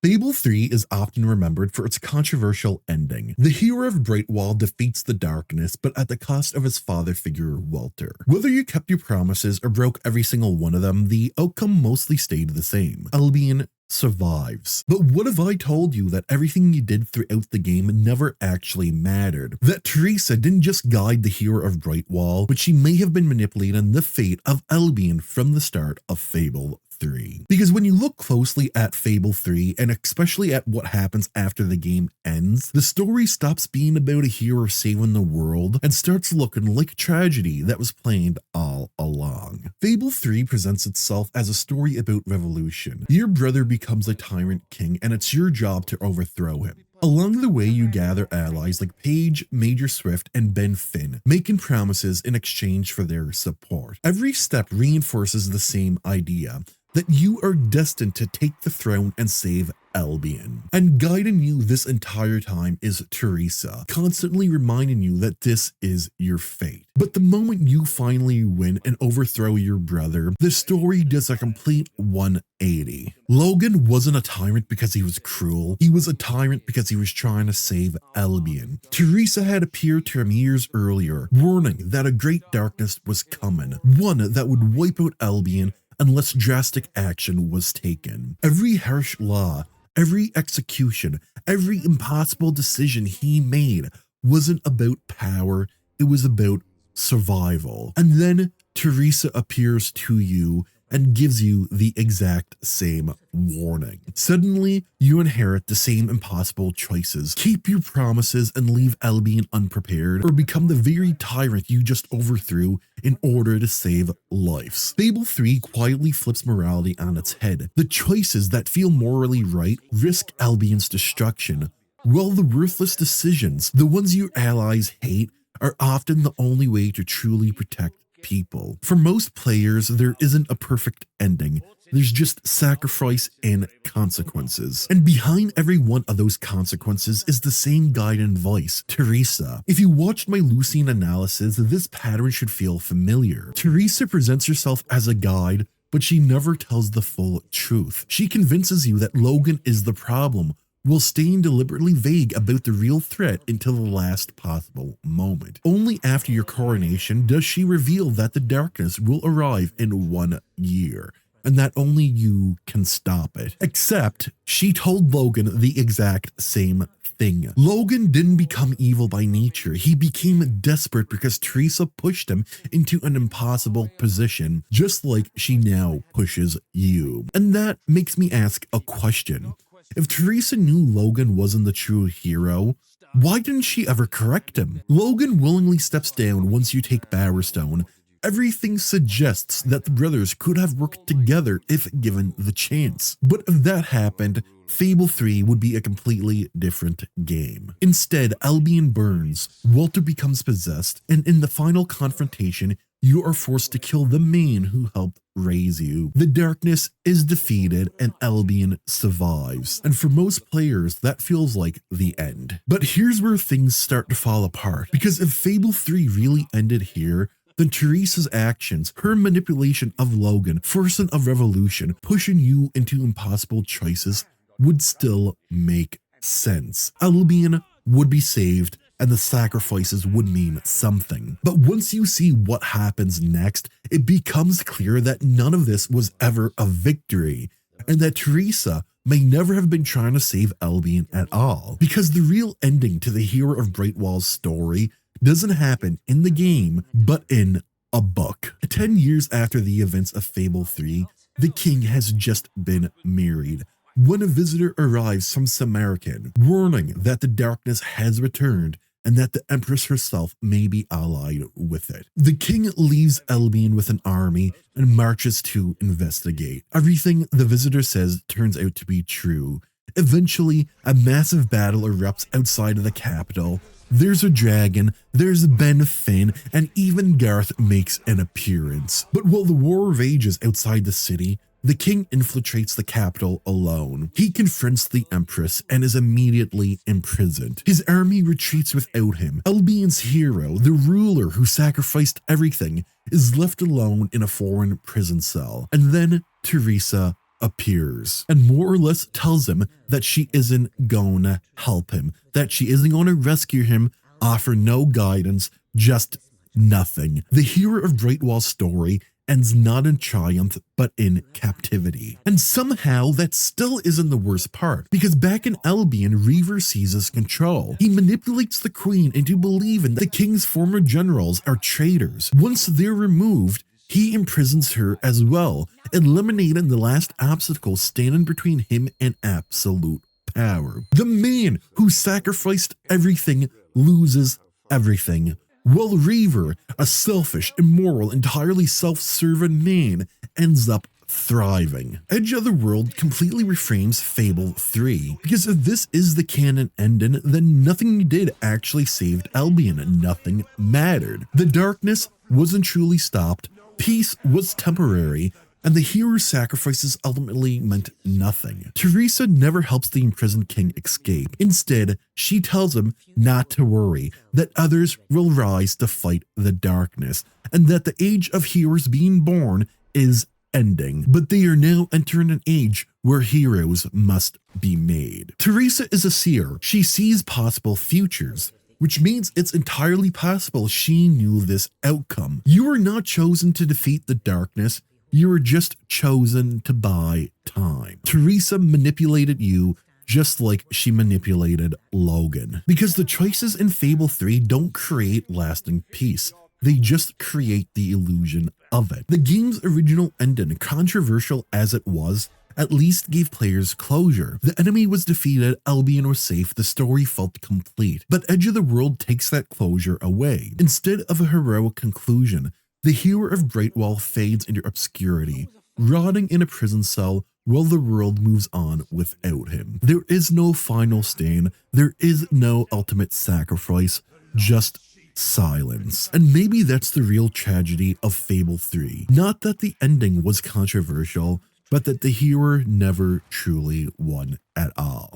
Fable 3 is often remembered for its controversial ending. The Hero of Brightwall defeats the darkness, but at the cost of his father figure, Walter. Whether you kept your promises or broke every single one of them, the outcome mostly stayed the same. Albion survives. But what if I told you that everything you did throughout the game never actually mattered? That Theresa didn't just guide the Hero of Brightwall, but she may have been manipulating the fate of Albion from the start of Fable 3. Because when you look closely at Fable 3, and especially at what happens after the game ends, the story stops being about a hero saving the world and starts looking like a tragedy that was planned all along. Fable 3 presents itself as a story about revolution. Your brother becomes a tyrant king, and it's your job to overthrow him. Along the way, you gather allies like Paige, Major Swift, and Ben Finn, making promises in exchange for their support. Every step reinforces the same idea, that you are destined to take the throne and save Albion. And guiding you this entire time is Theresa, constantly reminding you that this is your fate. But the moment you finally win and overthrow your brother, the story does a complete 180. Logan wasn't a tyrant because he was cruel, he was a tyrant because he was trying to save Albion. Theresa had appeared to him years earlier, warning that a great darkness was coming, one that would wipe out Albion unless drastic action was taken. Every harsh law, every execution, every impossible decision he made wasn't about power, it was about survival. And then Theresa appears to you and gives you the exact same warning. Suddenly, you inherit the same impossible choices. Keep your promises and leave Albion unprepared, or become the very tyrant you just overthrew in order to save lives. Fable 3 quietly flips morality on its head. The choices that feel morally right risk Albion's destruction, while the worthless decisions, the ones your allies hate, are often the only way to truly protect people. For most players, there isn't a perfect ending. There's just sacrifice and consequences. And behind every one of those consequences is the same guiding voice, Theresa. If you watched my Lucian analysis, this pattern should feel familiar. Theresa presents herself as a guide, but she never tells the full truth. She convinces you that Logan is the problem, while staying deliberately vague about the real threat until the last possible moment. Only after your coronation does she reveal that the darkness will arrive in 1 year, and that only you can stop it. Except, she told Logan the exact same thing. Logan didn't become evil by nature, he became desperate because Theresa pushed him into an impossible position, just like she now pushes you. And that makes me ask a question. If Theresa knew Logan wasn't the true hero, why didn't she ever correct him? Logan willingly steps down once you take Bowerstone. Everything suggests that the brothers could have worked together if given the chance. But if that happened, Fable 3 would be a completely different game. Instead, Albion burns, Walter becomes possessed, and in the final confrontation, you are forced to kill the man who helped raise you. The darkness is defeated and Albion survives. And for most players, that feels like the end. But here's where things start to fall apart. Because if Fable 3 really ended here, then Theresa's actions, her manipulation of Logan, forcing a revolution, pushing you into impossible choices, would still make sense. Albion would be saved, and the sacrifices would mean something. But once you see what happens next, it becomes clear that none of this was ever a victory, and that Theresa may never have been trying to save Albion at all. Because the real ending to the Hero of Brightwall's story doesn't happen in the game, but in a book. 10 years after the events of Fable 3, the king has just been married, when a visitor arrives from Samarkand, warning that the darkness has returned and that the Empress herself may be allied with it. The king leaves Albion with an army and marches to investigate. Everything the visitor says turns out to be true. Eventually, a massive battle erupts outside of the capital. There's a dragon, there's Ben Finn, and even Garth makes an appearance. But while the war rages outside the city, the king infiltrates the capital alone. He confronts the Empress and is immediately imprisoned. His army retreats without him. Albion's hero, the ruler who sacrificed everything, is left alone in a foreign prison cell. And then Theresa appears and more or less tells him that she isn't gonna help him, that she isn't gonna rescue him, offer no guidance, just nothing. The Hero of Brightwall story ends not in triumph, but in captivity. And somehow that still isn't the worst part, because back in Albion, Reaver seizes control. He manipulates the queen into believing that the king's former generals are traitors. Once they're removed, he imprisons her as well, eliminating the last obstacle standing between him and absolute power. The man who sacrificed everything loses everything. While Reaver, a selfish, immoral, entirely self-serving man, ends up thriving. Edge of the World completely reframes Fable 3, because if this is the canon ending, then nothing you did actually saved Albion, nothing mattered. The darkness wasn't truly stopped, peace was temporary, and the hero's sacrifices ultimately meant nothing. Theresa never helps the imprisoned king escape. Instead, she tells him not to worry, that others will rise to fight the darkness, and that the age of heroes being born is ending. But they are now entering an age where heroes must be made. Theresa is a seer. She sees possible futures, which means it's entirely possible she knew this outcome. You are not chosen to defeat the darkness, you were just chosen to buy time. Theresa manipulated you just like she manipulated Logan. Because the choices in Fable 3 don't create lasting peace, they just create the illusion of it. The game's original ending, controversial as it was, at least gave players closure. The enemy was defeated, Albion was safe, the story felt complete. But Edge of the World takes that closure away. Instead of a heroic conclusion, the Hero of Brightwall fades into obscurity, rotting in a prison cell while the world moves on without him. There is no final stand, there is no ultimate sacrifice, just silence. And maybe that's the real tragedy of Fable 3. Not that the ending was controversial, but that the hero never truly won at all.